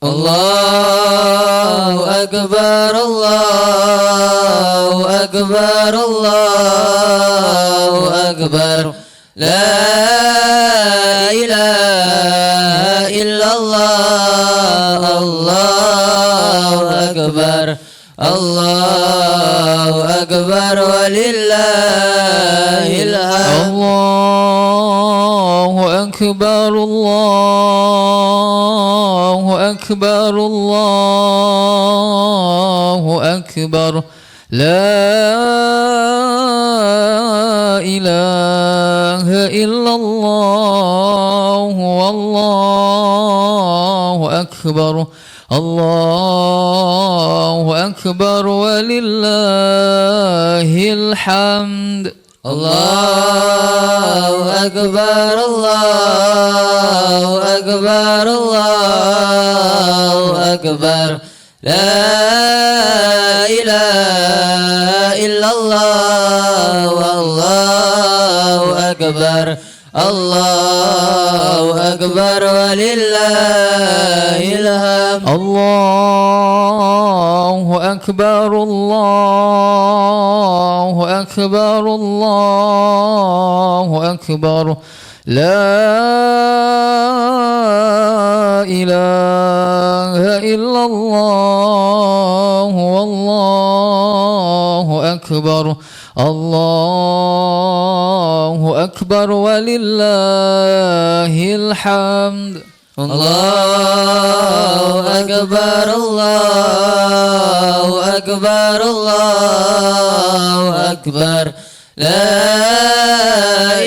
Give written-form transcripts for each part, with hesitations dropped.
الله أكبر الله أكبر الله أكبر لا إله إلا الله الله أكبر الله أكبر ولله الحمد الله أكبر الله أكبر الله أكبر لا إله إلا الله والله أكبر الله أكبر ولله الحمد الله أكبر الله أكبر الله أكبر لا إله إلا الله والله أكبر الله أكبر ولله الحمد الله أكبر الله أكبر الله أكبر لا إله إلا الله والله أكبر الله أكبر ولله الحمد الله أكبر الله أكبر الله أكبر لا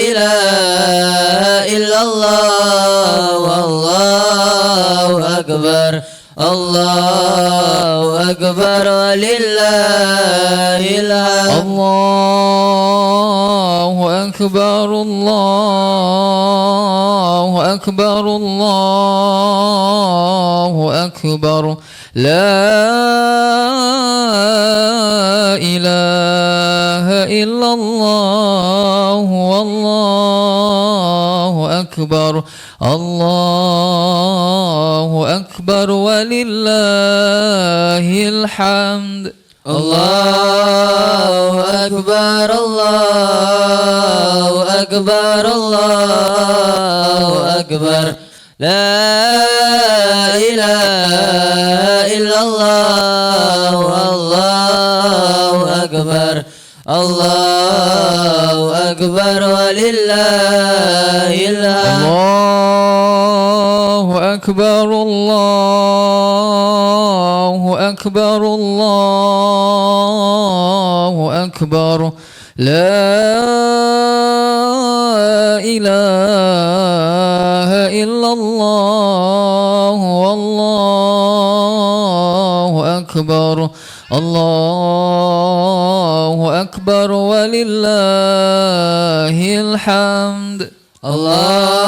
إله إلا الله والله أكبر الله أكبر ولله الحمد الله أكبر الله أكبر الله أكبر لا إله إلا الله والله أكبر الله أكبر ولله الحمد الله أكبر الله أكبر الله أكبر لا إله إلا الله والله أكبر الله أكبر ولله الحمد الله أكبر الله أكبر الله أكبر لا إله إلا الله والله أكبر الله أكبر ولله الحمد الله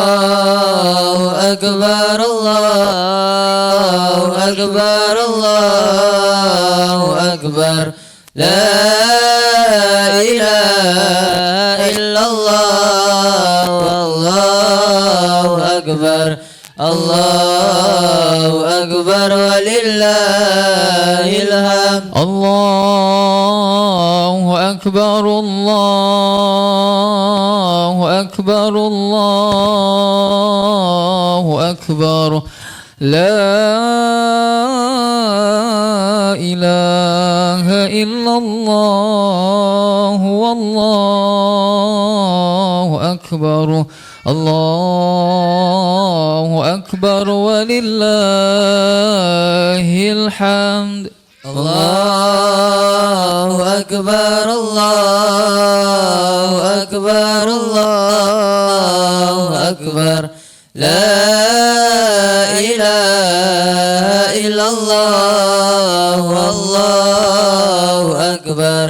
أكبر الله أكبر الله أكبر لا إله إلا الله والله أكبر الله أكبر ولله الحمد الله أكبر الله أكبر الله أكبر لا إله إلا الله والله أكبر الله أكبر ولله الحمد الله أكبر الله أكبر الله أكبر لا إله إلا الله والله أكبر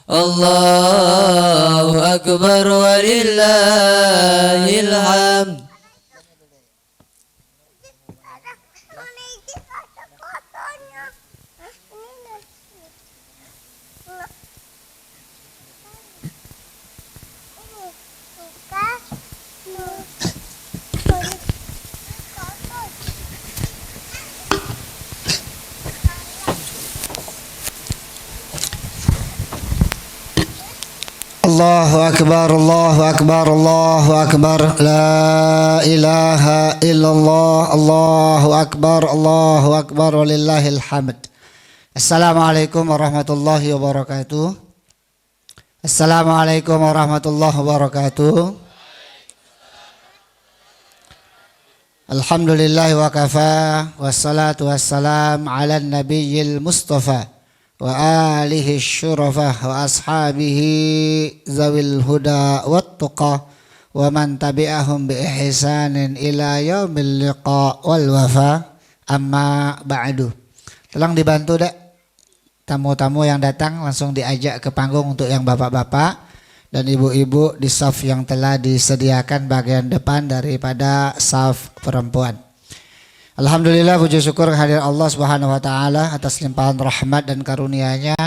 الله أكبر ولله الحمد الله أكبر الله أكبر الله أكبر لا إله إلا الله الله أكبر ولله الحمد. Assalamualaikum warahmatullahi wabarakatuh. Assalamualaikum warahmatullahi wabarakatuh. Alhamdulillah wa kafa wassalatu wassalam ala nabiyil mustafa wa alihi syurafa wa ashabihi zawil huda wat tuqa wa man tabi'ahum bi ihsanin ila yaumil liqa wal wafa amma ba'du. Tolong dibantu dak tamu-tamu yang datang langsung diajak ke panggung untuk yang bapak-bapak dan ibu-ibu di saf yang telah disediakan bagian depan daripada saf perempuan. Alhamdulillah, puji syukur kehadirat Allah Subhanahu wa taala atas limpahan rahmat dan karunia-Nya.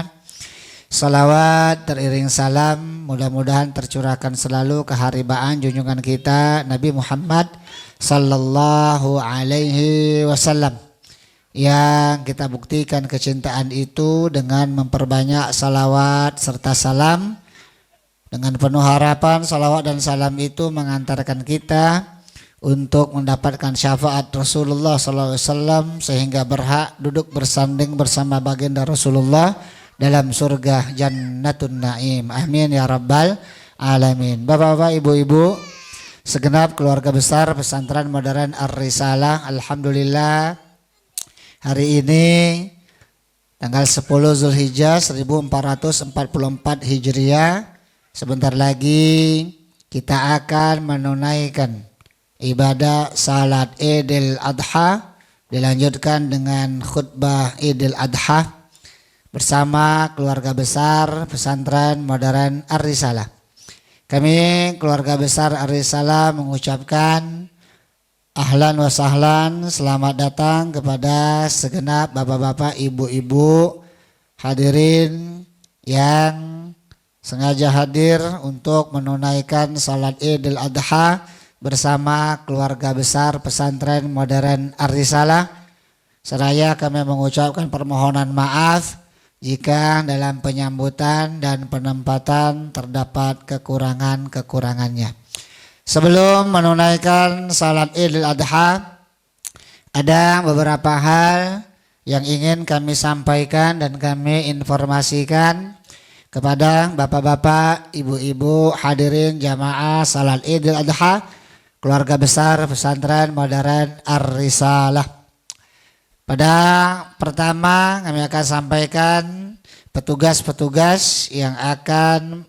Salawat teriring salam mudah-mudahan tercurahkan selalu keharibaan junjungan kita Nabi Muhammad sallallahu alaihi wasallam. Yang kita buktikan kecintaan itu dengan memperbanyak salawat serta salam. Dengan penuh harapan salawat dan salam itu mengantarkan kita untuk mendapatkan syafaat Rasulullah SAW sehingga berhak duduk bersanding bersama baginda Rasulullah dalam surga Jannatun Naim. Amin ya rabbal alamin. Bapak-bapak, ibu-ibu, segenap keluarga besar pesantren modern Ar-Risalah, alhamdulillah hari ini tanggal 10 Zulhijjah 1444 Hijriah, sebentar lagi kita akan menunaikan ibadah salat Idul Adha, dilanjutkan dengan khutbah Idul Adha bersama keluarga besar pesantren modern Ar-Risalah. Kami keluarga besar Ar-Risalah mengucapkan ahlan wa sahlan, selamat datang kepada segenap bapak-bapak, ibu-ibu, hadirin yang sengaja hadir untuk menunaikan salat Idul Adha bersama keluarga besar pesantren modern Ar-Risalah. Seraya kami mengucapkan permohonan maaf jika dalam penyambutan dan penempatan terdapat kekurangan-kekurangannya. Sebelum menunaikan salat Idul Adha, ada beberapa hal yang ingin kami sampaikan dan kami informasikan kepada bapak-bapak, ibu-ibu, hadirin jamaah salat Idul Adha keluarga besar pesantren modern Ar-Risalah. Pada pertama kami akan sampaikan petugas-petugas yang akan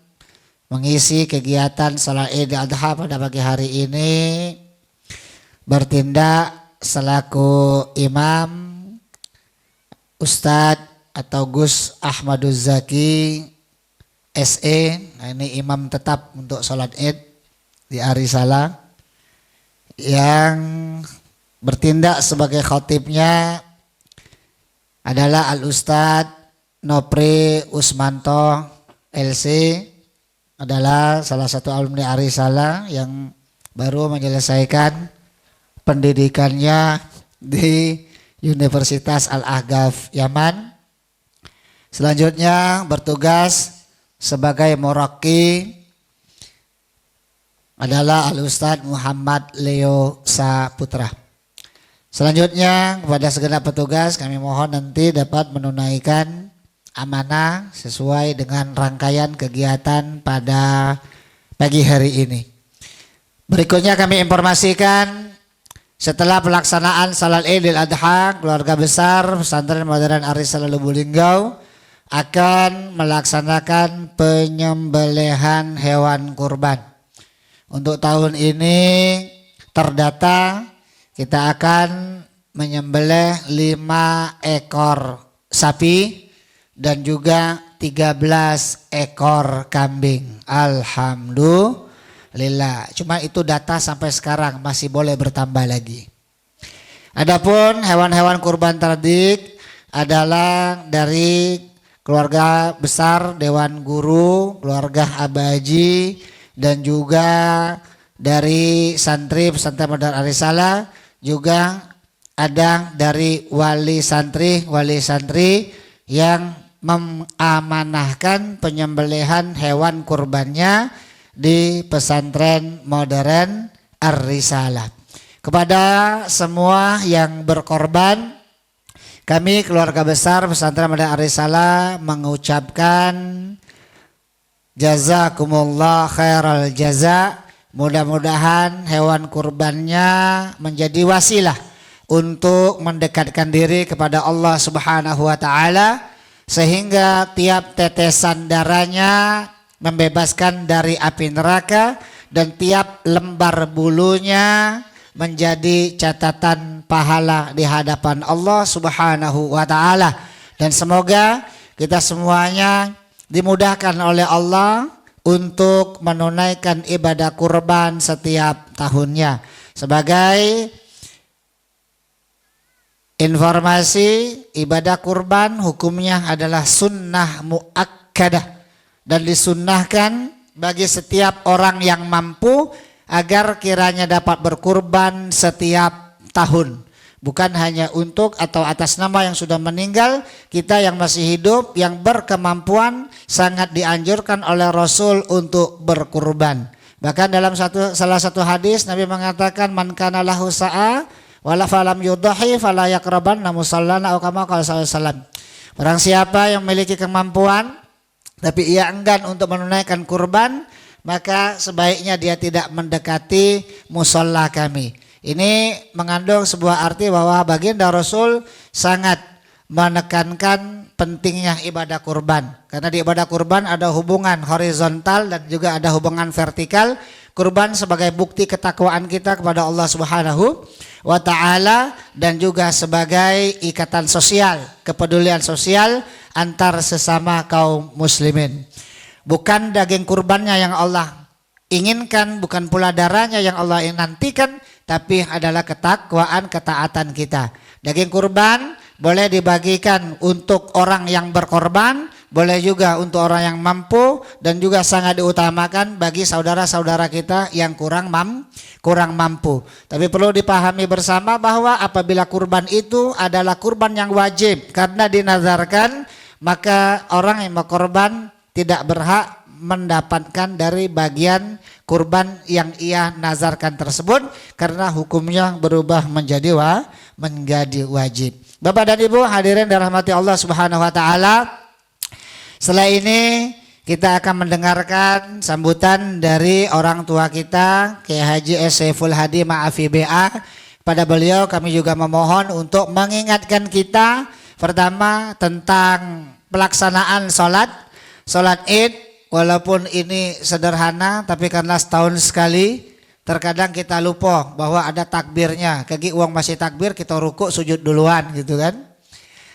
mengisi kegiatan salat Idul Adha pada pagi hari ini bertindak selaku imam Ustadz atau Gus Ahmaduz Zaki SE. Nah, ini imam tetap untuk sholat Id di Ar-Risalah. Yang bertindak sebagai khatibnya adalah Al-Ustadz Nopri Usmanto LC, adalah salah satu alumni Ar-Risalah yang baru menyelesaikan pendidikannya di Universitas Al-Ahqaf Yaman. Selanjutnya bertugas sebagai muraqi adalah Al-Ustadz Muhammad Leo Saputra. Selanjutnya kepada segenap petugas kami mohon nanti dapat menunaikan amanah sesuai dengan rangkaian kegiatan pada pagi hari ini. Berikutnya kami informasikan setelah pelaksanaan salat Idul Adha, keluarga besar pesantren modern Ar-Risalah Lubuk akan melaksanakan penyembelihan hewan kurban. Untuk tahun ini terdata kita akan menyembelih 5 ekor sapi dan juga 13 ekor kambing. Alhamdulillah. Cuma itu data sampai sekarang, masih boleh bertambah lagi. Adapun hewan-hewan kurban terdik adalah dari keluarga besar Dewan Guru, keluarga Abaji, dan juga dari santri pesantren modern Ar-Risalah, juga ada dari wali santri yang mengamanahkan penyembelihan hewan kurbannya di pesantren modern Ar-Risalah. Kepada semua yang berkorban, kami keluarga besar pesantren modern Ar-Risalah mengucapkan jazakumullah khairal jaza. Mudah-mudahan hewan kurbannya menjadi wasilah untuk mendekatkan diri kepada Allah Subhanahu wa taala, sehingga tiap tetesan darahnya membebaskan dari api neraka dan tiap lembar bulunya menjadi catatan pahala di hadapan Allah Subhanahu wa taala. Dan semoga kita semuanya dimudahkan oleh Allah untuk menunaikan ibadah kurban setiap tahunnya. Sebagai informasi, ibadah kurban hukumnya adalah sunnah muakkadah dan disunnahkan bagi setiap orang yang mampu agar kiranya dapat berkurban setiap tahun. Bukan hanya untuk atau atas nama yang sudah meninggal, kita yang masih hidup, yang berkemampuan sangat dianjurkan oleh Rasul untuk berkurban. Bahkan dalam salah satu hadis Nabi mengatakan, man kana lahu sa'a wala falam yudhi fala yaqrabanna musallana atau kama qala sallallahu alaihi wasallam. Barang siapa yang memiliki kemampuan tapi ia enggan untuk menunaikan kurban, maka sebaiknya dia tidak mendekati musalla kami. Ini mengandung sebuah arti bahwa baginda Rasul sangat menekankan pentingnya ibadah kurban. Karena di ibadah kurban ada hubungan horizontal dan juga ada hubungan vertikal. Kurban sebagai bukti ketakwaan kita kepada Allah Subhanahu wa taala dan juga sebagai ikatan sosial, kepedulian sosial antar sesama kaum muslimin. Bukan daging kurbannya yang Allah inginkan, bukan pula darahnya yang Allah nantikan, tapi adalah ketakwaan, ketaatan kita. Daging kurban boleh dibagikan untuk orang yang berkorban, boleh juga untuk orang yang mampu, dan juga sangat diutamakan bagi saudara-saudara kita yang kurang mampu. Tapi perlu dipahami bersama bahwa apabila kurban itu adalah kurban yang wajib karena dinazarkan, maka orang yang berkorban tidak berhak mendapatkan dari bagian kurban yang ia nazarkan tersebut karena hukumnya berubah menjadi wajib. Bapak dan Ibu hadirin dirahmati Allah Subhanahu wa taala. Setelah ini kita akan mendengarkan sambutan dari orang tua kita, Kiai Haji Saiful Hadi Ma'afi BA. Pada beliau kami juga memohon untuk mengingatkan kita pertama tentang pelaksanaan sholat Id. Walaupun ini sederhana, tapi karena setahun sekali, terkadang kita lupa bahwa ada takbirnya. Kaki uang masih takbir, kita rukuk sujud duluan gitu kan.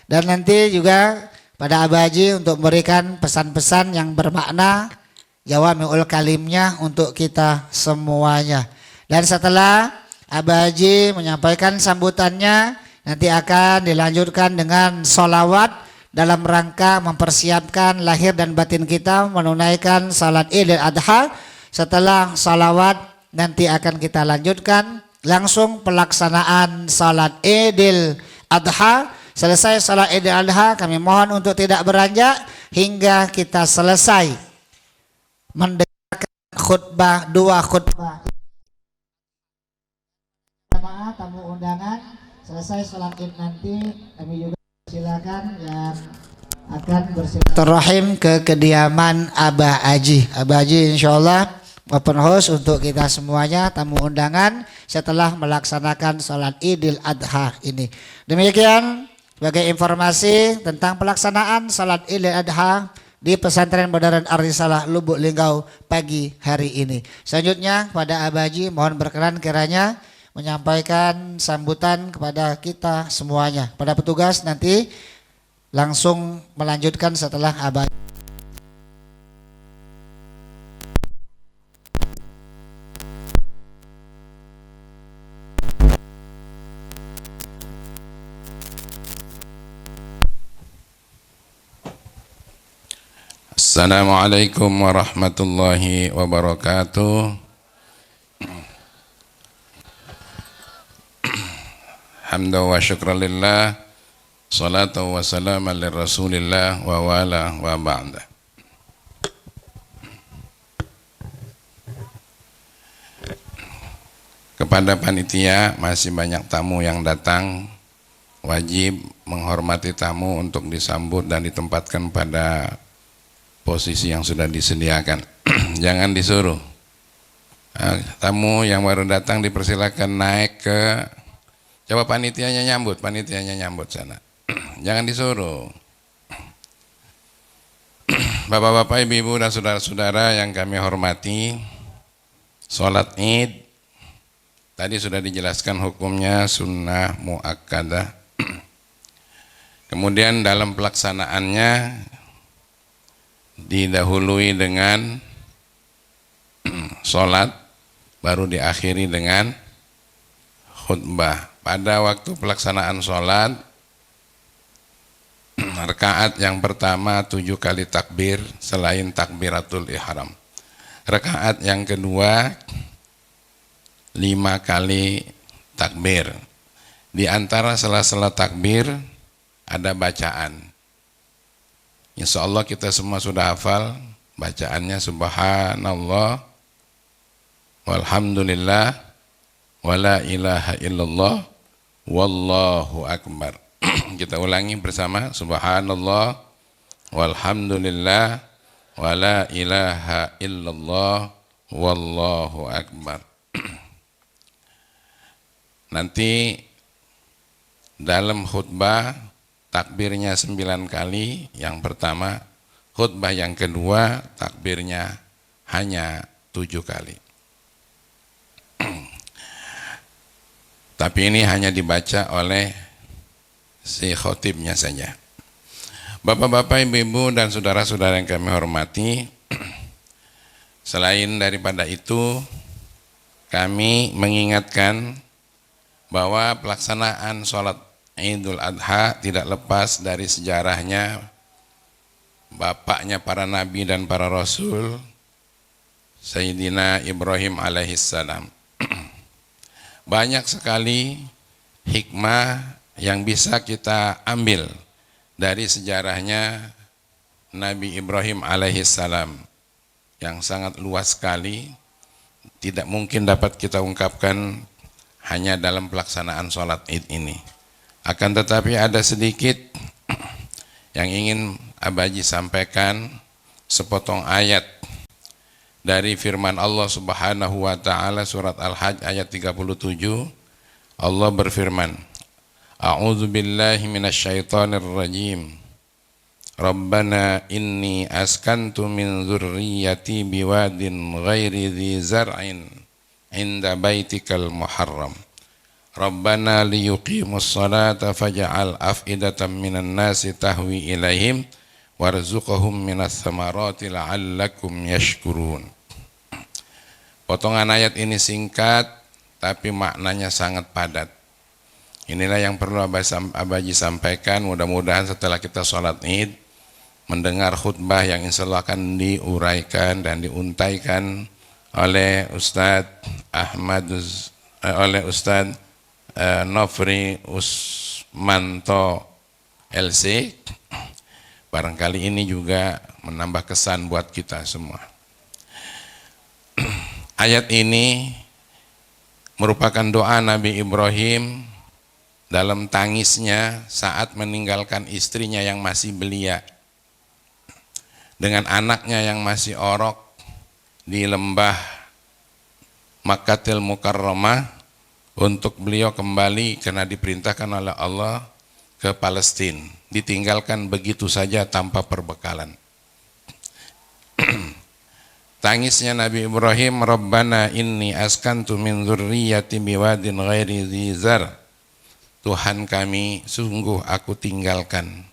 Dan nanti juga pada Abah Haji untuk memberikan pesan-pesan yang bermakna, jawami'ul kalimnya untuk kita semuanya. Dan setelah Abah Haji menyampaikan sambutannya, nanti akan dilanjutkan dengan sholawat dalam rangka mempersiapkan lahir dan batin kita menunaikan salat Idul Adha. Setelah salawat nanti akan kita lanjutkan langsung pelaksanaan salat Idul Adha. Selesai salat Idul Adha kami mohon untuk tidak beranjak hingga kita selesai mendengarkan khutbah, dua khutbah jamaah tamu undangan. Selesai salat Id nanti kami juga silakan yang akan bersilaturahim ke kediaman Abah Haji. Abah Haji insyaallah open house untuk kita semuanya tamu undangan setelah melaksanakan sholat Idul Adha ini. Demikian sebagai informasi tentang pelaksanaan sholat Idul Adha di pesantren modern Ar-Risalah Lubuk Linggau pagi hari ini. Selanjutnya pada Abah Haji mohon berkenan kiranya menyampaikan sambutan kepada kita semuanya. Pada petugas nanti langsung melanjutkan setelah Abah. Assalamualaikum warahmatullahi wabarakatuh. Hamdan wa syukran lillah, Salatu wa salam ala Rasulillah wa wala wa ba'da. Kepada panitia, masih banyak tamu yang datang, wajib menghormati tamu untuk disambut dan ditempatkan pada posisi yang sudah disediakan. Jangan disuruh. Tamu yang baru datang dipersilakan naik ke, coba panitianya nyambut sana. Jangan disuruh. Bapak-bapak, ibu-ibu dan saudara-saudara yang kami hormati, sholat Id tadi sudah dijelaskan hukumnya sunnah muakkadah. Kemudian dalam pelaksanaannya didahului dengan sholat, baru diakhiri dengan khutbah. Pada waktu pelaksanaan sholat, rakaat yang pertama 7 kali takbir selain takbiratul ihram. Rakaat yang kedua 5 kali takbir. Di antara sela-sela takbir ada bacaan. Insya Allah kita semua sudah hafal bacaannya, subhanallah walhamdulillah wala ilaha illallah wallahu akbar. Kita ulangi bersama, subhanallah walhamdulillah wala ilaha illallah wallahu akbar. Nanti dalam khutbah takbirnya 9 kali yang pertama, khutbah yang kedua takbirnya hanya 7 kali. Tapi ini hanya dibaca oleh si khotibnya saja. Bapak-bapak, ibu-ibu dan saudara-saudara yang kami hormati, selain daripada itu kami mengingatkan bahwa pelaksanaan sholat Idul Adha tidak lepas dari sejarahnya bapaknya para nabi dan para rasul, Sayyidina Ibrahim alaihissalam. Banyak sekali hikmah yang bisa kita ambil dari sejarahnya Nabi Ibrahim alaihissalam yang sangat luas sekali, tidak mungkin dapat kita ungkapkan hanya dalam pelaksanaan sholat Id ini. Akan tetapi ada sedikit yang ingin Abaji sampaikan, sepotong ayat dari firman Allah Subhanahu wa taala surat Al-Hajj ayat 37. Allah berfirman, A'udzu billahi minasyaitonir rajim. Rabbana inni askantu min dzurriyyati biwadin ghairi dzi zar'in 'inda baitikal muharram. Rabbana liyuqimus salata faj'al af'idatan minan nasi tahwi ilaihim warzuqhum minas thamarati la'allakum yashkurun. Potongan ayat ini singkat tapi maknanya sangat padat. Inilah yang perlu Abaji sampaikan. Mudah-mudahan setelah kita sholat Id mendengar khutbah yang insya Allah akan diuraikan dan diuntaikan oleh Ustadz Nofri Usmanto LC. Barangkali ini juga menambah kesan buat kita semua. Ayat ini merupakan doa Nabi Ibrahim dalam tangisnya saat meninggalkan istrinya yang masih belia dengan anaknya yang masih orok di lembah Makkatil Mukarramah untuk beliau kembali karena diperintahkan oleh Allah ke Palestina, ditinggalkan begitu saja tanpa perbekalan. Tangisnya Nabi Ibrahim, Rabbana inni askantu min dzurriyyati biwadin ghairi dzi zar. Tuhan kami, sungguh aku tinggalkan,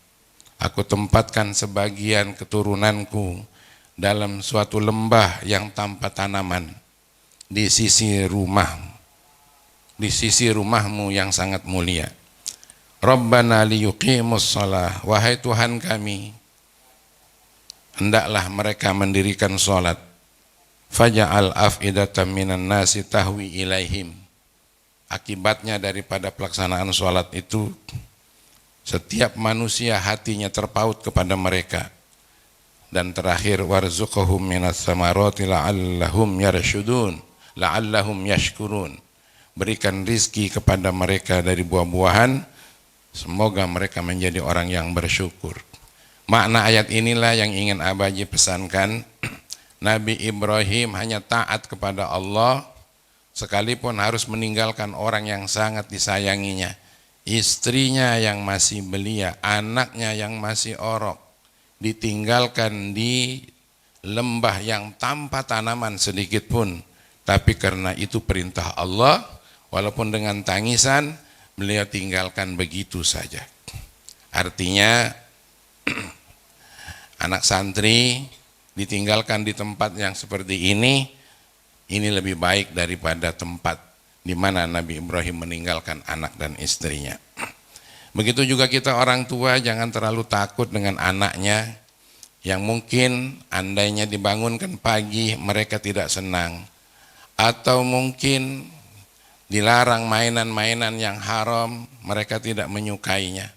aku tempatkan sebagian keturunanku dalam suatu lembah yang tanpa tanaman di sisi rumahmu yang sangat mulia. Rabbana liyuqimus shalah, wahai Tuhan kami, hendaklah mereka mendirikan salat. Faja'al af'idatan minan nasi tahwi ilaihim. Akibatnya daripada pelaksanaan salat itu, Setiap manusia hatinya terpaut kepada mereka. Dan terakhir, warzuqhum minas samarati la'allahum yarshudun, la'allahum yashkurun. Berikan rizki kepada mereka dari buah-buahan, semoga mereka menjadi orang yang bersyukur. Makna ayat inilah yang ingin Abaji pesankan. Nabi Ibrahim hanya taat kepada Allah, sekalipun harus meninggalkan orang yang sangat disayanginya, istrinya yang masih belia, anaknya yang masih orok, ditinggalkan di lembah yang tanpa tanaman sedikit pun, tapi karena itu perintah Allah, walaupun dengan tangisan beliau tinggalkan begitu saja. Artinya anak santri ditinggalkan di tempat yang seperti ini lebih baik daripada tempat di mana Nabi Ibrahim meninggalkan anak dan istrinya. Begitu juga kita orang tua, jangan terlalu takut dengan anaknya yang mungkin andainya dibangunkan pagi mereka tidak senang, atau mungkin dilarang mainan-mainan yang haram mereka tidak menyukainya.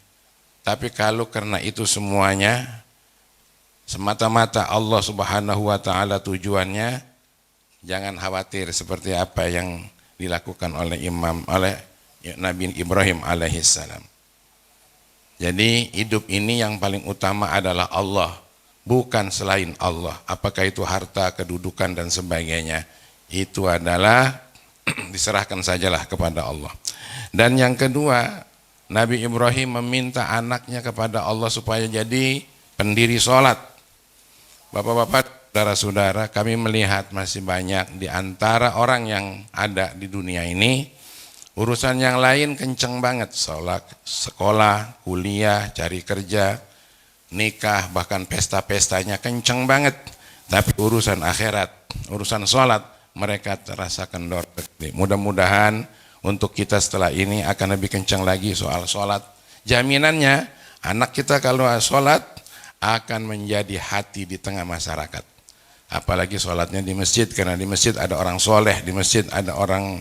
Tapi kalau karena itu semuanya semata-mata Allah Subhanahu wa taala tujuannya, jangan khawatir seperti apa yang dilakukan oleh Nabi Ibrahim alaihissalam. Jadi hidup ini yang paling utama adalah Allah, bukan selain Allah. Apakah itu harta, kedudukan dan sebagainya, itu adalah diserahkan sajalah kepada Allah. Dan yang kedua, Nabi Ibrahim meminta anaknya kepada Allah supaya jadi pendiri sholat. Bapak-bapak, saudara-saudara, kami melihat masih banyak di antara orang yang ada di dunia ini, urusan yang lain kenceng banget, sholat, sekolah, kuliah, cari kerja, nikah, bahkan pesta-pestanya kenceng banget. Tapi urusan akhirat, urusan sholat, mereka terasa kendor. Mudah-mudahan untuk kita setelah ini akan lebih kenceng lagi soal sholat. Jaminannya, anak kita kalau sholat akan menjadi hati di tengah masyarakat. Apalagi sholatnya di masjid, karena di masjid ada orang soleh, di masjid ada orang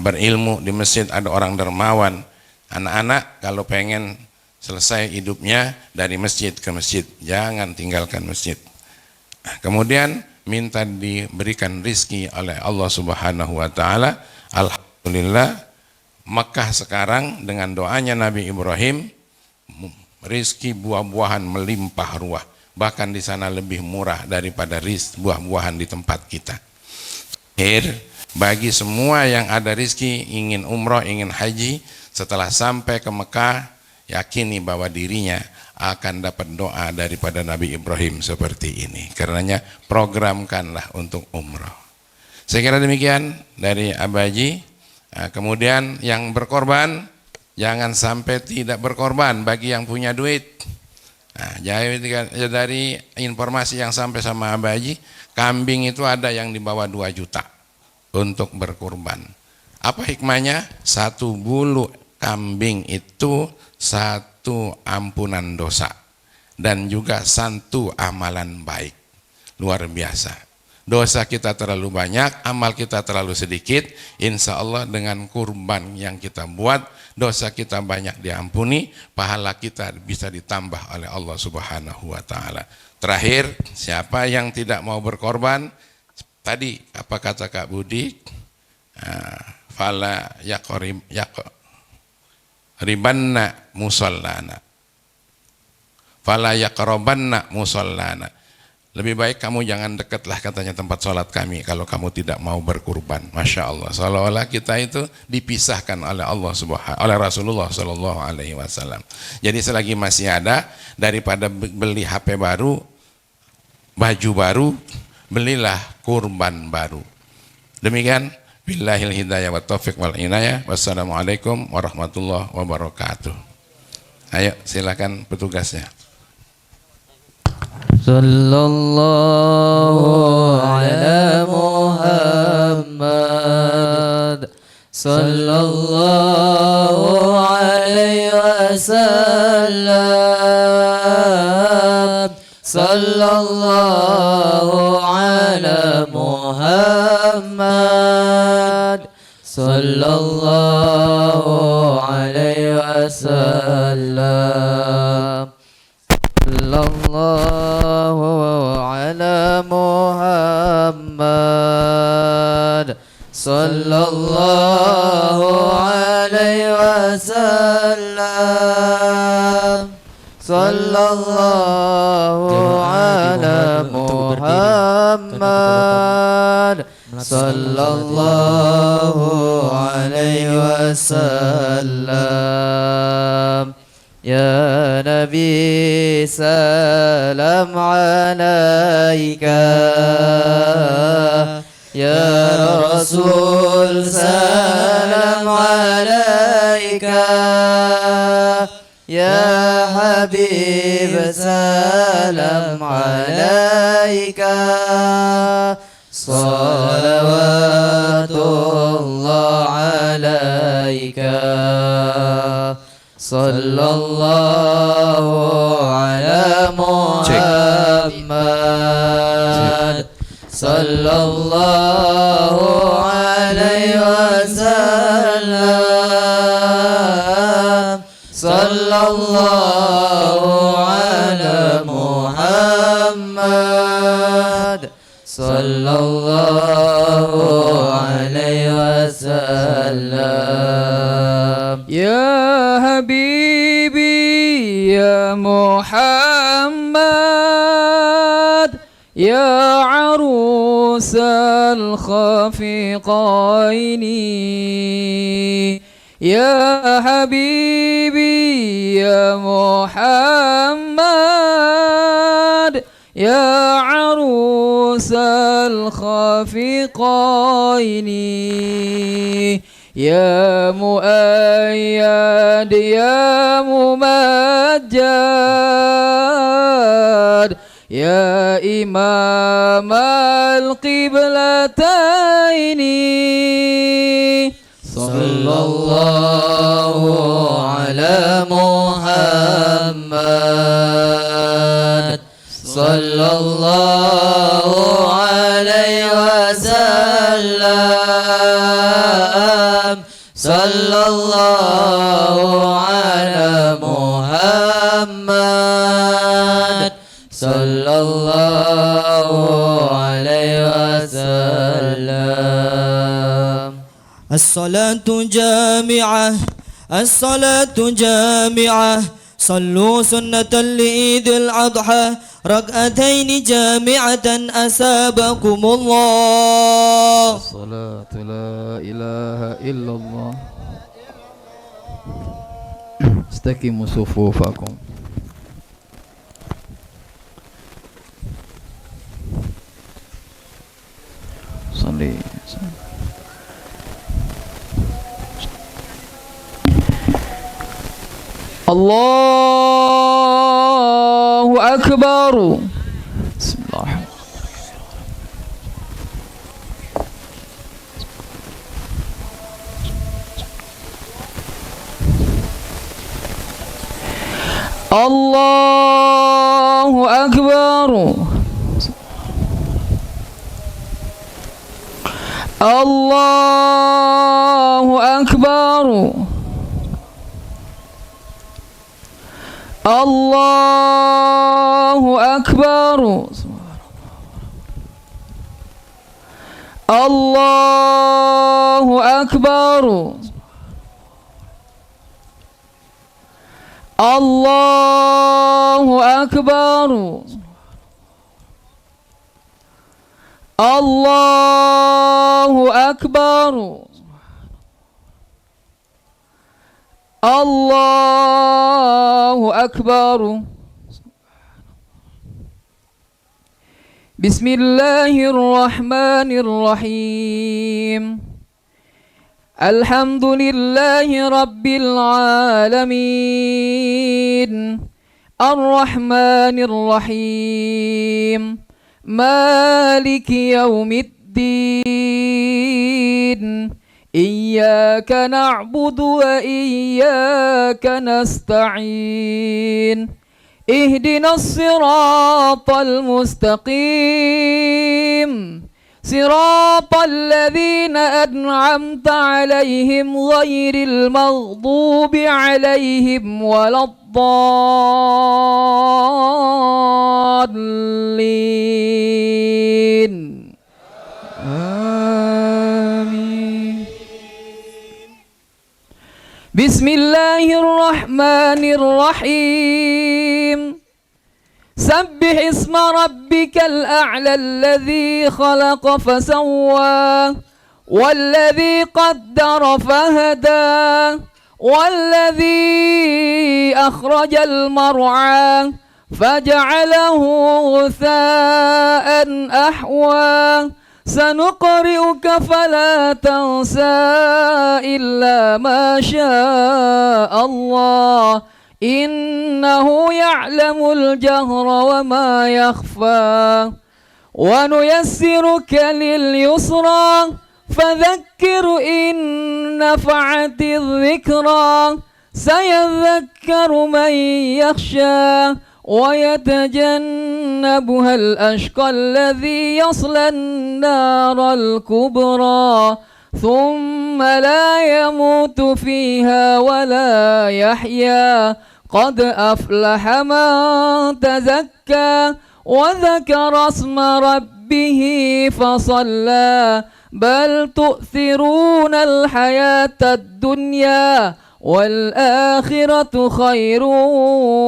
berilmu, di masjid ada orang dermawan. Anak-anak kalau pengen selesai hidupnya dari masjid ke masjid, jangan tinggalkan masjid. Kemudian minta diberikan rizki oleh Allah Subhanahu wa taala. Alhamdulillah, Mekah sekarang dengan doanya Nabi Ibrahim, rizki buah-buahan melimpah ruah. Bahkan di sana lebih murah daripada buah-buahan di tempat kita. Bagi semua yang ada rizki, ingin umroh, ingin haji, setelah sampai ke Mekah, yakini bahwa dirinya akan dapat doa daripada Nabi Ibrahim seperti ini. Karenanya programkanlah untuk umroh. Saya kira demikian dari Abaji. Kemudian yang berkorban, jangan sampai tidak berkorban bagi yang punya duit. Jadi dari informasi yang sampai sama Abaji, kambing itu ada yang di bawah 2 juta untuk berkurban. Apa hikmahnya? 1 bulu kambing itu 1 ampunan dosa dan juga 1 amalan baik. Luar biasa. Dosa kita terlalu banyak, amal kita terlalu sedikit. Insya Allah dengan kurban yang kita buat, dosa kita banyak diampuni, pahala kita bisa ditambah oleh Allah Subhanahu wa taala. Terakhir, siapa yang tidak mau berkorban, tadi apa kata Kak Budi? Fala ribanna musallana. Fala yaqrabanna musallana. Lebih baik kamu jangan dekatlah katanya tempat sholat kami kalau kamu tidak mau berkurban. Masya Allah, seolah-olah kita itu dipisahkan oleh Allah oleh Rasulullah Sallallahu Alaihi Wasallam. Jadi selagi masih ada, daripada beli HP baru, baju baru, belilah kurban baru. Demikian. Billahil hidayah wa taufiq wal inayah. Wassalamualaikum warahmatullahi wabarakatuh. Ayo silakan petugasnya. Sallallahu ala Muhammad, sallallahu alaihi wasallam, sallallahu ala Muhammad, sallallahu alaihi wasallam. وسلم صلى الله على محمد صلى الله عليه وسلم صلى الله على محمد صلى الله عليه وسلم يا نبي سلام عليك يا رسول سلام عليك يا حبيب سلام عليك صلوات الله عليك صلى الله على محمد صلى الله عليه وسلم صلى الله على محمد صلى الله عليه وسلم يا حبيبي يا محمد يا عروس الخفيقين يا حبيبي يا محمد يا عروس الخفيقين يا مؤيد يا ممجد يا إمام القبلتين صلى الله على محمد صلى الله عليه وسلم صلى الله على محمد صلى الله عليه وسلم الصلاة جامعة الصلاة جامعة صلوا سنة لعيد الأضحى ركعتين جامعة أسابكم الله. الصلاة لا إله إلا الله. استقيموا صفوفكم. صلي الله أكبر. بسم الله الله أكبر. الله أكبر. الله أكبر. الله أكبر. الله أكبر. الله أكبر. الله أكبر. بسم الله الرحمن الرحيم. الحمد لله رب العالمين الرحمن الرحيم مالك يوم الدين إياك نعبد وإياك نستعين اهدنا الصراط المستقيم صراط الذين أنعمت عليهم غير المغضوب عليهم ولا الضالين آمين. بسم الله الرحمن الرحيم. سبح اسم ربك الأعلى الذي خلق فسوى والذي قدر فهدى والذي أخرج المرعى فجعله غثاء أحوى سنقرئك فلا تنسى إلا ما شاء الله إنه يعلم الجهر وما يخفى ونيسرك لليسرى فذكر إن نفعت الذكرى سيذكر من يخشى ويتجنبها الأشقى الذي يصلى النار الكبرى ثم لا يموت فيها ولا يحيا قد أفلح من تزكى وذكر اسم ربه فصلى بل تؤثرون الحياة الدنيا والآخرة خير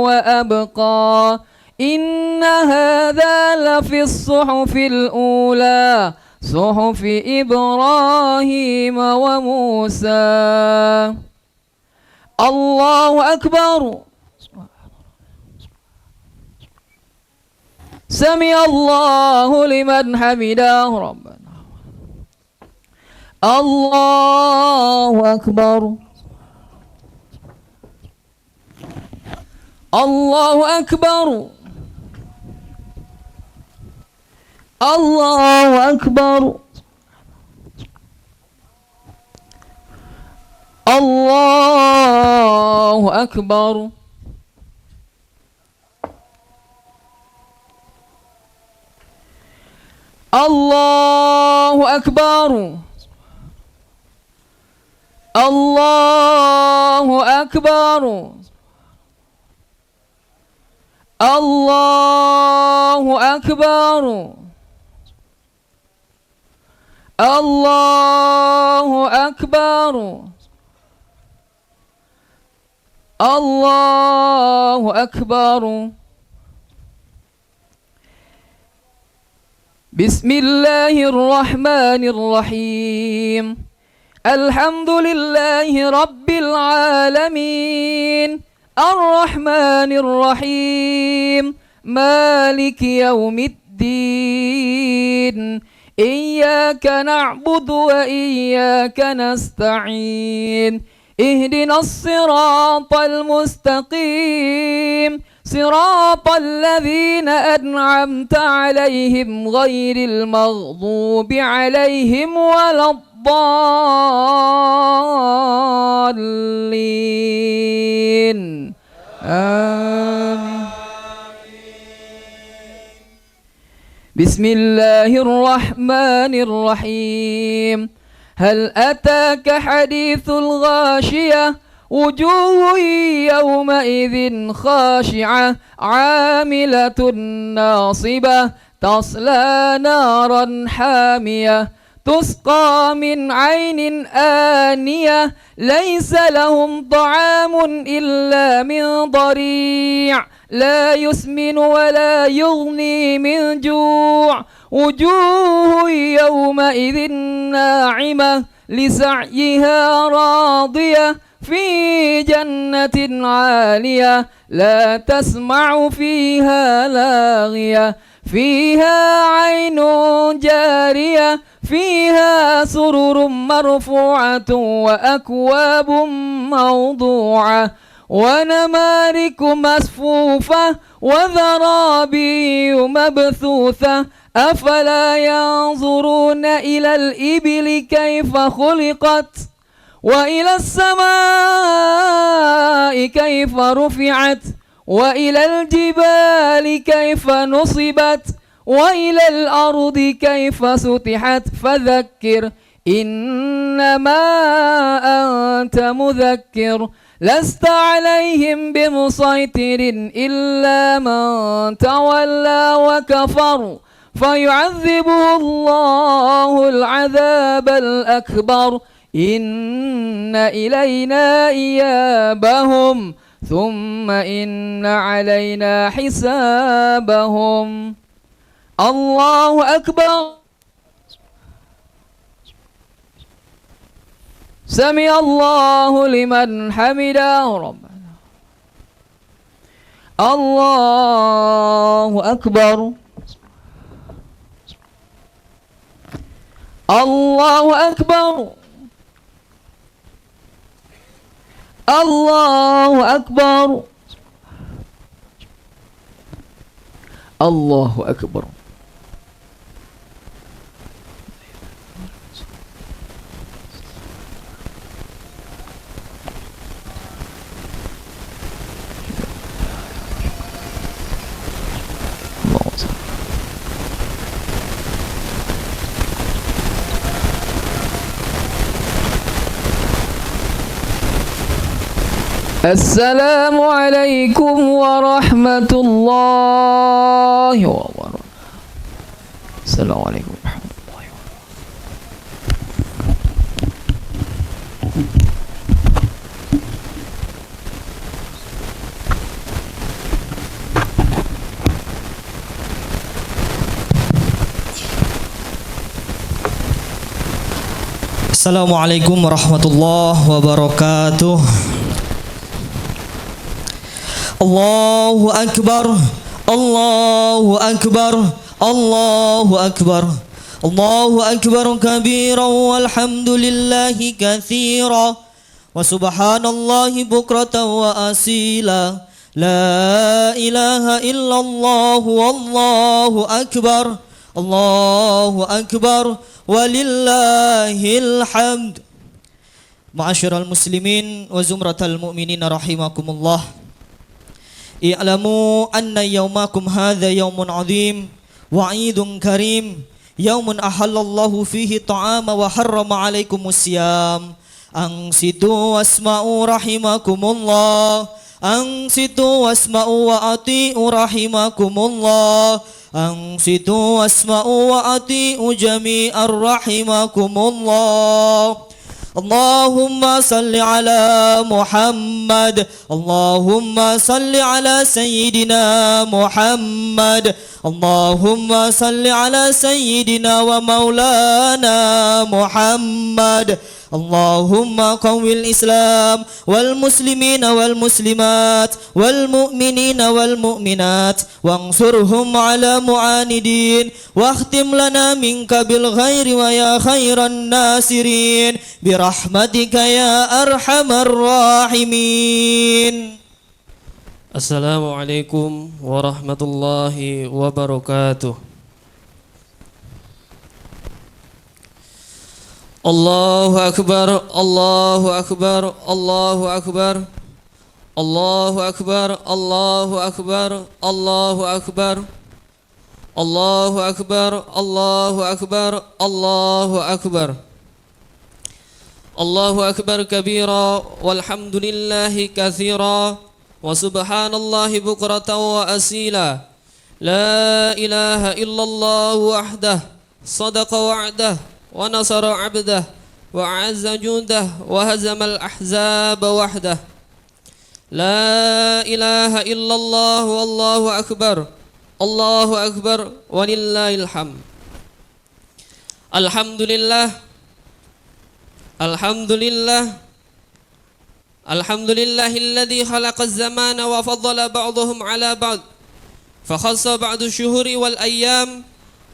وأبقى إن هذا لفي الصحف الأولى صحف إبراهيم وموسى. الله أكبر. سمع الله لمن حمده ربنا. الله أكبر. الله أكبر. الله أكبر. الله أكبر. الله أكبر. الله أكبر. الله أكبر. الله أكبر. الله أكبر. بسم الله الرحمن الرحيم. الحمد لله رب العالمين الرحمن الرحيم مالك يوم الدين إياك نعبد وإياك نستعين اهدنا الصراط المستقيم صراط الذين أنعمت عليهم غير المغضوب عليهم ولا الضالين آمين. بسم الله الرحمن الرحيم. هل أتاك حديث الغاشية وجوه يومئذ خاشعة عاملة ناصبة تصلى نارا حامية تسقى من عين آنية ليس لهم طعام إلا من ضريع لا يسمن ولا يغني من جوع وجوه يومئذ ناعمة لسعيها راضية في جنة عالية لا تسمع فيها لاغية فيها عين جارية فيها سرر مرفوعة وأكواب موضوعة ونمارك مصفوفة وزرابي مبثوثة أفلا ينظرون إلى الإبل كيف خلقت وإلى السماء كيف رفعت وإلى الجبال كيف نصبت وإلى الأرض كيف سطحت فذكر إنما أنت مذكر لست عليهم بمسيطر إلا من تولى وكفر فيعذبه الله العذاب الأكبر إن إلينا إيابهم ثم إن علينا حسابهم الله أكبر سمع الله لمن حمده ربنا الله أكبر الله أكبر الله أكبر الله أكبر السلام عليكم ورحمة الله وبركاته. السلام عليكم ورحمة الله وبركاته. Assalamualaikum warahmatullahi wabarakatuh. Allahu Akbar, Allahu Akbar, Allahu Akbar, Allahu Akbar kabira walhamdulillahi katsira wa subhanallahi bukratan wa asila la ilaha illallah wallahu akbar, Allahu Akbar walillahil hamd. Ma'asyiral muslimin wa zumratal mu'minin rahimakumullah. i'lamu anna yawmakum hadha yawmun azim wa 'idun karim yawmun ahallallahu fihi ta'ama wa harrama 'alaikumus siyam ansitu wasma'u rahimakumullah ansitu wasma'u wa ati'u rahimakumullah ansitu wasma'u wa ati'u jami'ar rahimakumullah. Allahumma salli ala Muhammad, Allahumma salli ala Sayyidina Muhammad, Allahumma salli ala Sayyidina wa Maulana Muhammad. Allahumma qawwil Islam wal muslimina wal muslimat wal mu'minina wal mu'minat wansurhum ala mu'anidin wakhtim lana minka bil ghairi wa ya khairan nasirin birahmatika ya arhamar rahimin. Assalamualaikum warahmatullahi wabarakatuh. Allahu Akbar, Allahu Akbar, Allahu Akbar, Allahu Akbar, Allahu Akbar, Allahu Akbar, Allahu Akbar, Allahu Akbar, Allahu Akbar, Allahu Akbar kabira walhamdulillahi katsira wa subhanallahi bukratan wa asila la ilaha illallah wahdah sadaqa wa'dah wa nasara 'abdah wa 'azza jundah wa hazamal ahzaba wahdah la ilaha illallah wallahu akbar walillahil hamd. Alhamdulillah alhamdulillah alhamdulillahilladzi khalaqaz zamana wa faddala ba'dahum 'ala ba'd fa khassa ba'du syuhuri wal ayyam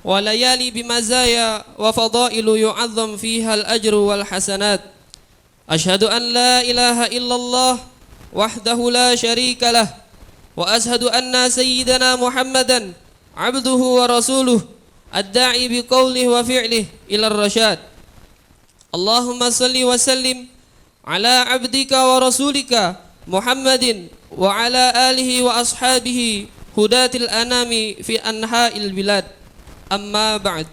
وليالي بمزايا وفضائل يعظم فيها الأجر والحسنات أشهد أن لا إله إلا الله وحده لا شريك له وأشهد أن سيدنا محمدا عبده ورسوله الداعي بقوله وفعله إلى الرشاد اللهم صل وسلم على عبدك ورسولك محمد وعلى آله وأصحابه هداة الأنام في أنحاء البلاد أما بعد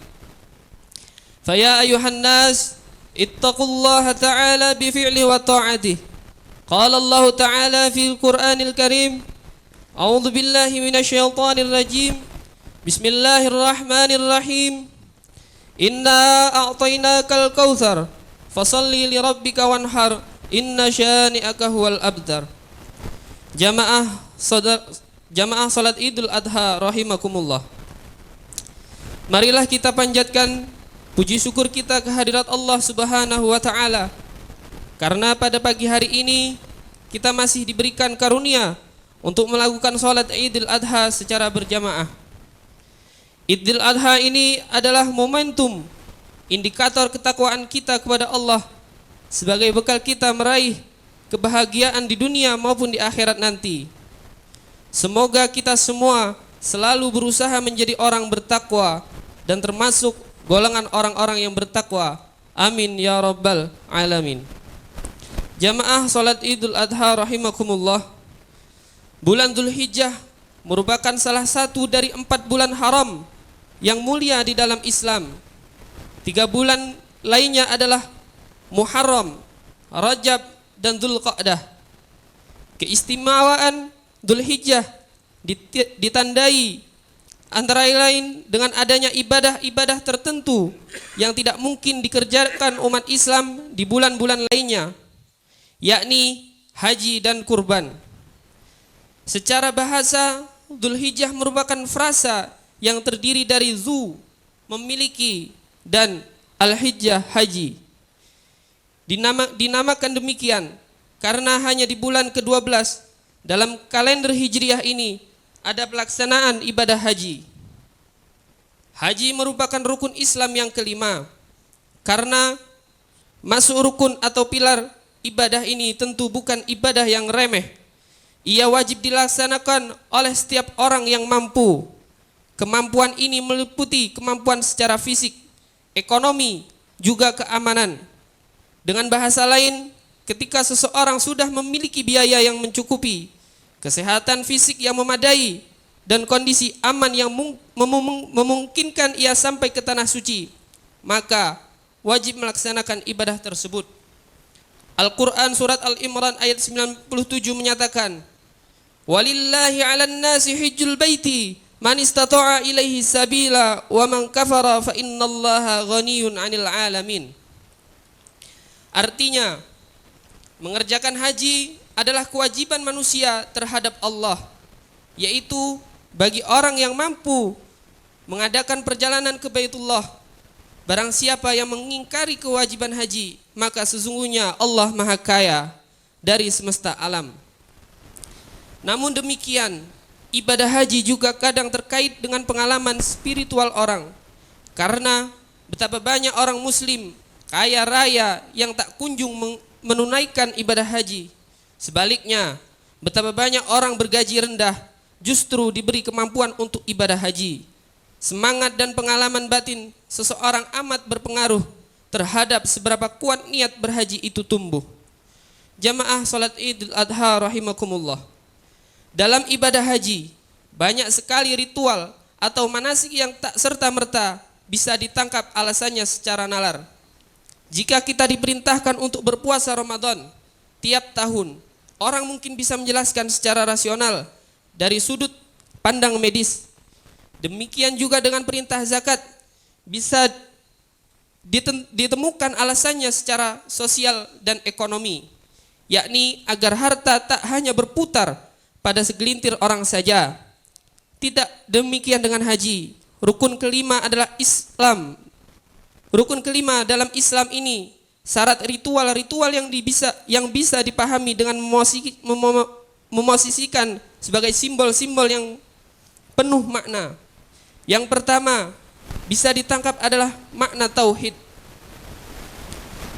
فيا أيها الناس اتقوا الله تعالى بفعله وطاعته. قال الله تعالى في القرآن الكريم: أعوذ بالله من الشيطان الرجيم. بسم الله الرحمن الرحيم. إنا أعطيناك الكوثر فصل لربك وانحر إن شانئك هو الأبتر. Jamaah salat Idul Adha rahimakumullah. Marilah kita panjatkan puji syukur kita kehadirat Allah Subhanahu wa taala, karena pada pagi hari ini kita masih diberikan karunia untuk melakukan salat Idul Adha secara berjamaah. Idul Adha ini adalah momentum indikator ketakwaan kita kepada Allah sebagai bekal kita meraih kebahagiaan di dunia maupun di akhirat nanti. Semoga kita semua selalu berusaha menjadi orang bertakwa dan termasuk golongan orang-orang yang bertakwa. Amin ya rabbal alamin. Jamaah salat Idul Adha rahimakumullah. Bulan Dzulhijjah merupakan salah satu dari 4 bulan haram yang mulia di dalam Islam. 3 bulan lainnya adalah Muharram, Rajab, dan Dzulqa'dah. Keistimewaan Dzulhijjah ditandai antara lain dengan adanya ibadah-ibadah tertentu yang tidak mungkin dikerjakan umat Islam di bulan-bulan lainnya, yakni haji dan kurban. Secara bahasa, Dzulhijjah merupakan frasa yang terdiri dari zu, memiliki, dan al-hijjah, haji. Dinamakan demikian karena hanya di bulan ke-12 dalam kalender Hijriah ini ada pelaksanaan ibadah haji. Haji merupakan rukun Islam yang kelima. Karena masuk rukun atau pilar ibadah ini tentu bukan ibadah yang remeh. Ia wajib dilaksanakan oleh setiap orang yang mampu. Kemampuan ini meliputi kemampuan secara fisik, ekonomi, juga keamanan. Dengan bahasa lain, ketika seseorang sudah memiliki biaya yang mencukupi, kesehatan fisik yang memadai, dan kondisi aman yang memungkinkan ia sampai ke tanah suci, maka wajib melaksanakan ibadah tersebut. Al-Quran surat Al-Imran ayat 97 menyatakan, walillahi 'alan nasi hijjul baiti man istata'a ilaihi sabila wa man kafara fa innallaha ghaniyun 'anil 'alamin. Artinya, mengerjakan haji adalah kewajiban manusia terhadap Allah, yaitu bagi orang yang mampu mengadakan perjalanan ke Baitullah. Barang siapa yang mengingkari kewajiban haji, maka sesungguhnya Allah Maha Kaya dari semesta alam. Namun demikian, ibadah haji juga kadang terkait dengan pengalaman spiritual orang, karena betapa banyak orang muslim kaya raya yang tak kunjung menunaikan ibadah haji. Sebaliknya, betapa banyak orang bergaji rendah justru diberi kemampuan untuk ibadah haji. Semangat dan pengalaman batin seseorang amat berpengaruh terhadap seberapa kuat niat berhaji itu tumbuh. Jamaah salat Idul Adha rahimakumullah. Dalam ibadah haji, banyak sekali ritual atau manasik yang tak serta-merta bisa ditangkap alasannya secara nalar. Jika kita diperintahkan untuk berpuasa Ramadan tiap tahun, orang mungkin bisa menjelaskan secara rasional dari sudut pandang medis. Demikian juga dengan perintah zakat, bisa ditemukan alasannya secara sosial dan ekonomi, yakni agar harta tak hanya berputar pada segelintir orang saja. Tidak demikian dengan haji. Rukun kelima adalah Islam. Rukun kelima dalam Islam ini syarat ritual-ritual yang bisa dipahami dengan memosisikan sebagai simbol-simbol yang penuh makna. Yang pertama bisa ditangkap adalah makna tauhid.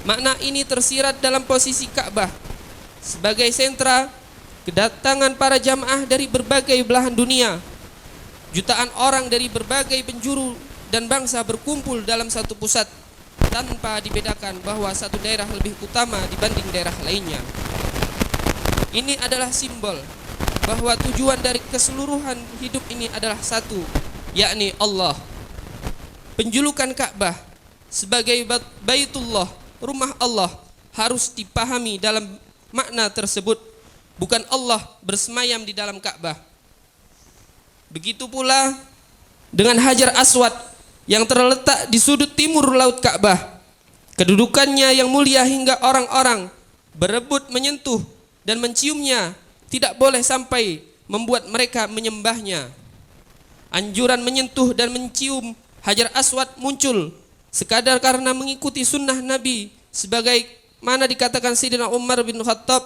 Makna ini tersirat dalam posisi Ka'bah sebagai sentra kedatangan para jamaah dari berbagai belahan dunia. Jutaan orang dari berbagai penjuru dan bangsa berkumpul dalam satu pusat tanpa dibedakan bahwa satu daerah lebih utama dibanding daerah lainnya. Ini adalah simbol bahwa tujuan dari keseluruhan hidup ini adalah satu, yakni Allah. penjulukan Ka'bah sebagai Baitullah, rumah Allah, harus dipahami dalam makna tersebut, bukan Allah bersemayam di dalam Ka'bah. Begitu pula dengan Hajar Aswad yang terletak di sudut timur laut Ka'bah. Kedudukannya yang mulia hingga orang-orang berebut menyentuh dan menciumnya, tidak boleh sampai membuat mereka menyembahnya. Anjuran menyentuh dan mencium Hajar Aswad muncul sekadar karena mengikuti sunnah Nabi, sebagai mana dikatakan Sayyidina Umar bin Khattab,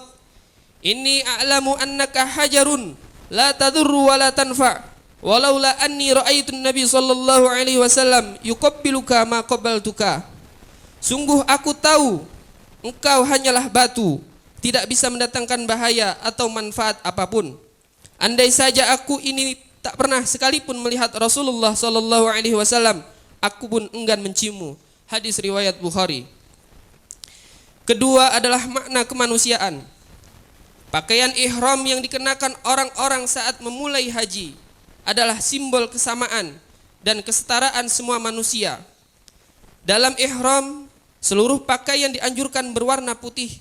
"Inni a'lamu annaka hajarun la tadurru wa la tanfa' walaula anni ra'aitu Nabi sallallahu alaihi wasallam yuqabbiluka ma qabbaltuka." Sungguh aku tahu engkau hanyalah batu, tidak bisa mendatangkan bahaya atau manfaat apapun. Andai saja aku ini tak pernah sekalipun melihat Rasulullah sallallahu alaihi wasallam, aku pun enggan menciummu. Hadis riwayat Bukhari. Kedua adalah makna kemanusiaan. Pakaian ihram yang dikenakan orang-orang saat memulai haji adalah simbol kesamaan dan kesetaraan semua manusia. Dalam ihram, seluruh pakaian dianjurkan berwarna putih.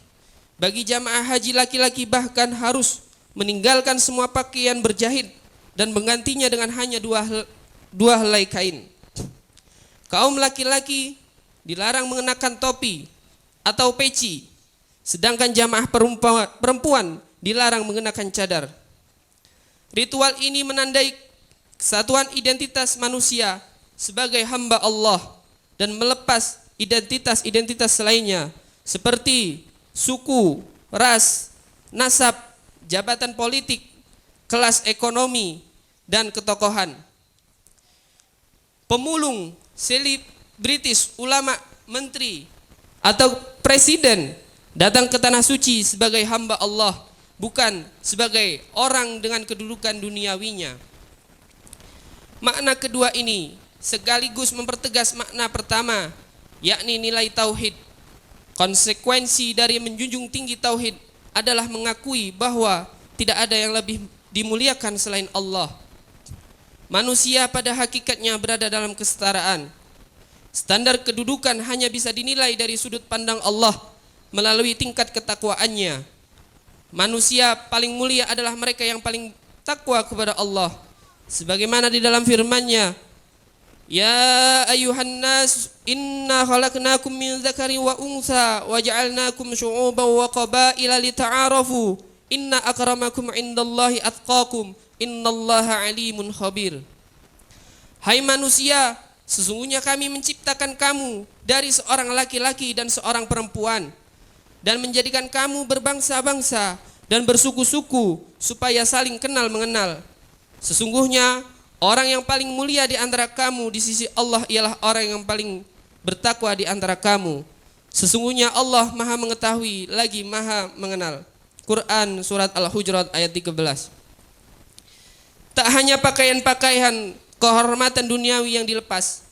Bagi jamaah haji laki-laki bahkan harus meninggalkan semua pakaian berjahit dan menggantinya dengan hanya dua helai kain. Kaum laki-laki dilarang mengenakan topi atau peci, sedangkan jamaah perempuan dilarang mengenakan cadar. Ritual ini menandai kesatuan identitas manusia sebagai hamba Allah dan melepas identitas-identitas lainnya seperti suku, ras, nasab, jabatan politik, kelas ekonomi, dan ketokohan. Pemulung, selebritis, ulama, menteri, atau presiden datang ke tanah suci sebagai hamba Allah, bukan sebagai orang dengan kedudukan duniawinya. Makna kedua ini sekaligus mempertegas makna pertama, yakni nilai tauhid. Konsekuensi dari menjunjung tinggi tauhid adalah mengakui bahwa tidak ada yang lebih dimuliakan selain Allah. Manusia pada hakikatnya berada dalam kesetaraan. Standar kedudukan hanya bisa dinilai dari sudut pandang Allah melalui tingkat ketakwaannya. Manusia paling mulia adalah mereka yang paling takwa kepada Allah. Sebagaimana di dalam firman-Nya, "Ya ayuhan nas, inna khalaqnakum min dzakari wa untha wa ja'alnakum syu'uban wa qabaila lita'arafu. Inna akramakum indallahi atqakum. Innallaha alimun khabir." Hai manusia, sesungguhnya kami menciptakan kamu dari seorang laki-laki dan seorang perempuan dan menjadikan kamu berbangsa-bangsa dan bersuku-suku supaya saling kenal mengenal. Sesungguhnya orang yang paling mulia di antara kamu di sisi Allah ialah orang yang paling bertakwa di antara kamu. Sesungguhnya Allah Maha mengetahui lagi Maha mengenal. Quran surat Al-Hujurat ayat 13. Tak hanya pakaian-pakaian kehormatan duniawi yang dilepas,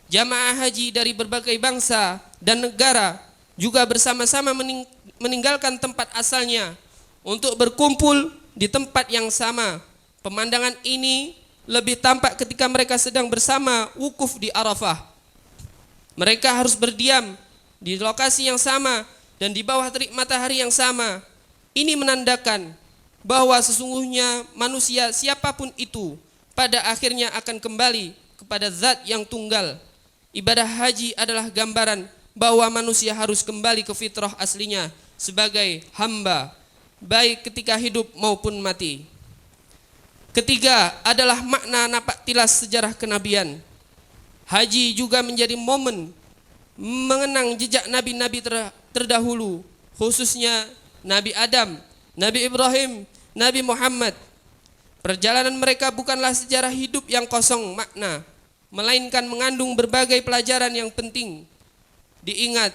jamaah haji dari berbagai bangsa dan negara juga bersama-sama meninggalkan tempat asalnya untuk berkumpul di tempat yang sama. Pemandangan ini lebih tampak ketika mereka sedang bersama wukuf di Arafah. Mereka harus berdiam di lokasi yang sama dan di bawah terik matahari yang sama. Ini menandakan bahwa sesungguhnya manusia siapapun itu pada akhirnya akan kembali kepada zat yang tunggal. Ibadah haji adalah gambaran bahwa manusia harus kembali ke fitrah aslinya sebagai hamba, baik ketika hidup maupun mati. Ketiga adalah makna napak tilas sejarah kenabian. Haji juga menjadi momen mengenang jejak nabi-nabi terdahulu, khususnya Nabi Adam, Nabi Ibrahim, Nabi Muhammad. Perjalanan mereka bukanlah sejarah hidup yang kosong makna, melainkan mengandung berbagai pelajaran yang penting. Diingat,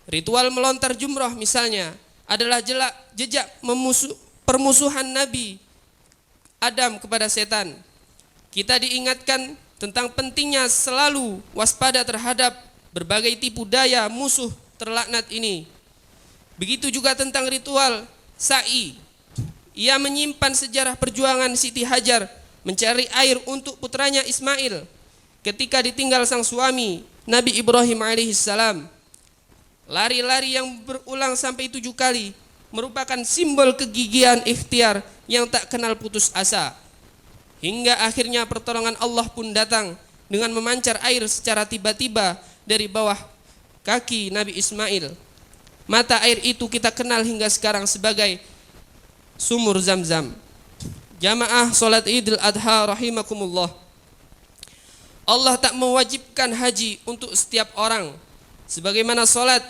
ritual melontar jumroh misalnya adalah jejak permusuhan Nabi Adam kepada setan. Kita diingatkan tentang pentingnya selalu waspada terhadap berbagai tipu daya musuh terlaknat ini. Begitu juga tentang ritual sa'i. Ia menyimpan sejarah perjuangan Siti Hajar mencari air untuk putranya Ismail. ketika ditinggal sang suami Nabi Ibrahim alaihissalam. Lari-lari yang berulang sampai 7 kali merupakan simbol kegigihan ikhtiar yang tak kenal putus asa. Hingga akhirnya pertolongan Allah pun datang dengan memancar air secara tiba-tiba dari bawah kaki Nabi Ismail. Mata air itu kita kenal hingga sekarang sebagai sumur Zam-Zam. Jamaah salat Idul Adha rahimakumullah. Allah tak mewajibkan haji untuk setiap orang. Sebagaimana salat,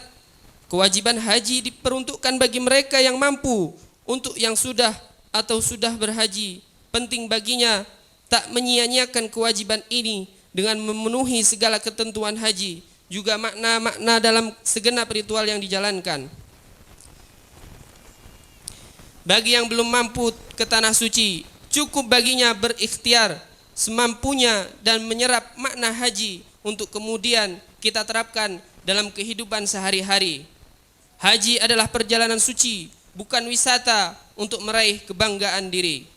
kewajiban haji diperuntukkan bagi mereka yang mampu. Untuk yang sudah atau sudah berhaji, penting baginya tak menyia-nyiakan kewajiban ini dengan memenuhi segala ketentuan haji, juga makna-makna dalam segenap ritual yang dijalankan. Bagi yang belum mampu ke tanah suci, cukup baginya berikhtiar semampunya dan menyerap makna haji untuk kemudian kita terapkan dalam kehidupan sehari-hari. Haji adalah perjalanan suci, bukan wisata untuk meraih kebanggaan diri.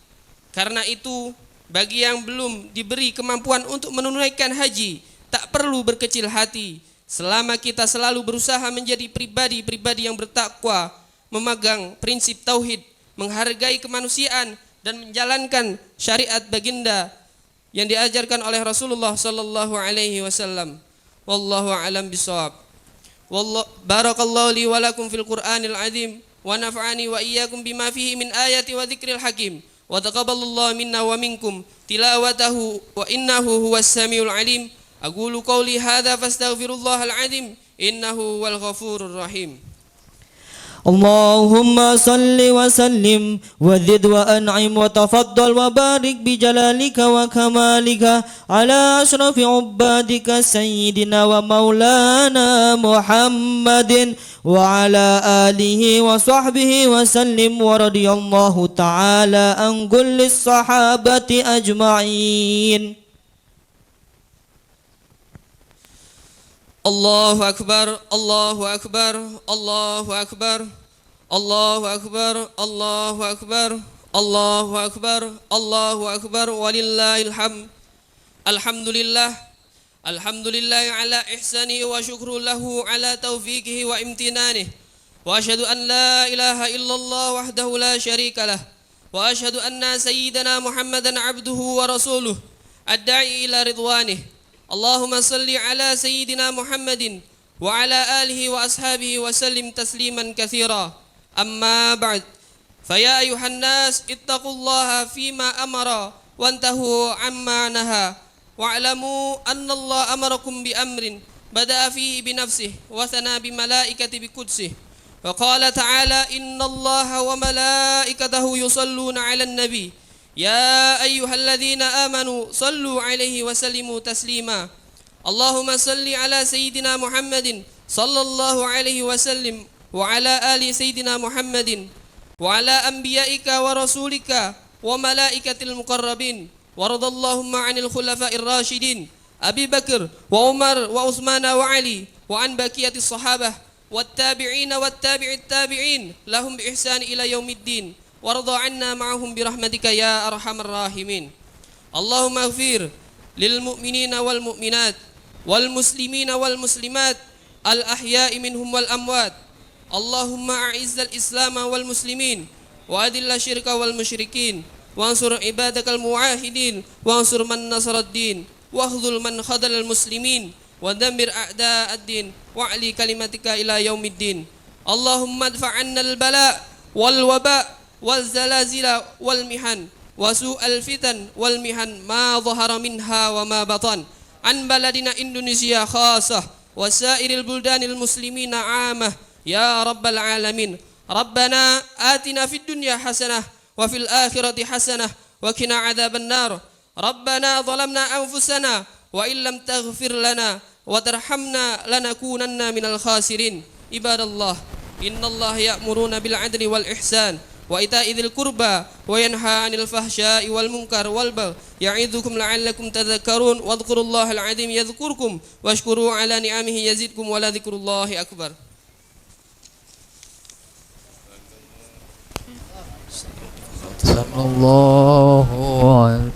Karena itu, bagi yang belum diberi kemampuan untuk menunaikan haji, tak perlu berkecil hati selama kita selalu berusaha menjadi pribadi-pribadi yang bertakwa, memegang prinsip tauhid, menghargai kemanusiaan dan menjalankan syariat baginda yang diajarkan oleh Rasulullah sallallahu alaihi wasallam. Wallahu a'lam bishawab. Barakallahu li wa lakum fil Qur'anil azim wa nafa'ani wa iyyakum bima fihi min ayati wa dzikril hakim. Wa taqabbalallahu minna wa minkum tilawatahu wa innahu huwas samiul alim. Aqulu qawli hadza fastaghfirullahal azim innahu wal ghafurur rahim. اللهم صل وسلم وزد وأنعم وتفضل وبارك بجلالك وكمالك على أشرف عبادك سيدنا ومولانا محمد وعلى آله وصحبه وسلم ورضي الله تعالى عن كل الصحابة أجمعين. الله أكبر الله أكبر الله أكبر الله أكبر الله أكبر الله أكبر الله أكبر ولله الحمد. الحمد لله الحمد لله على إحسانه وشكر له على توفيقه وامتنانه وأشهد أن لا إله إلا الله وحده لا شريك له وأشهد أن سيدنا محمدا عبده ورسوله الداعي إلى رضوانه. اللهم صل على سيدنا محمد وعلى آله وأصحابه وسلم تسليما كثيرا. أما بعد، فيا أيها الناس اتقوا الله فيما أمر وانتهوا عما نهى واعلموا أن الله أمركم بأمر بدأ فيه بنفسه وثنى بملائكة بقدسه وقال تعالى إن الله وملائكته يصلون على النبي يا أيها الذين آمنوا صلوا عليه وسلموا تسليما. اللهم صل على سيدنا محمد صلى الله عليه وسلم وعلى آل سيدنا محمد وعلى أنبيائك ورسولك وملائكة المقربين وارض اللهم عن الخلفاء الراشدين أبي بكر وعمر وعثمان وعلي وعن بقية الصحابة والتابعين والتابع التابعين لهم بإحسان إلى يوم الدين وارض عنا معهم برحمتك يا أرحم الراحمين. اللهم اغفر للمؤمنين والمؤمنات والمسلمين والمسلمات الأحياء منهم والأموات. اللهم أعز الإسلام والمسلمين وأذل الشرك والمشركين وانصر عبادك الموحدين وانصر من نصر الدين واخذل من خذل المسلمين ودمر أعداء الدين وأعلي كلمتك إلى يوم الدين. اللهم ادفع عنا البلاء والوباء والزلازل والمحن وسوء الفتن والمحن ما ظهر منها وما بطن عن بلدنا إندونيسيا خاصة وسائر البلدان المسلمين عامة يا رب العالمين. ربنا آتنا في الدنيا حسنة وفي الآخرة حسنة وقنا عذاب النار. ربنا ظلمنا أنفسنا وإن لم تغفر لنا وترحمنا لنكونن من الخاسرين. عباد الله إن الله يأمرون بالعدل والإحسان وإيتاء ذي القربى وينهى عن الفحشاء والمنكر والبغي يعظكم لعلكم تذكرون واذكروا الله العظيم يذكركم واشكروا على نعمه يزدكم ولذكر الله أكبر. Sallallahu alaihi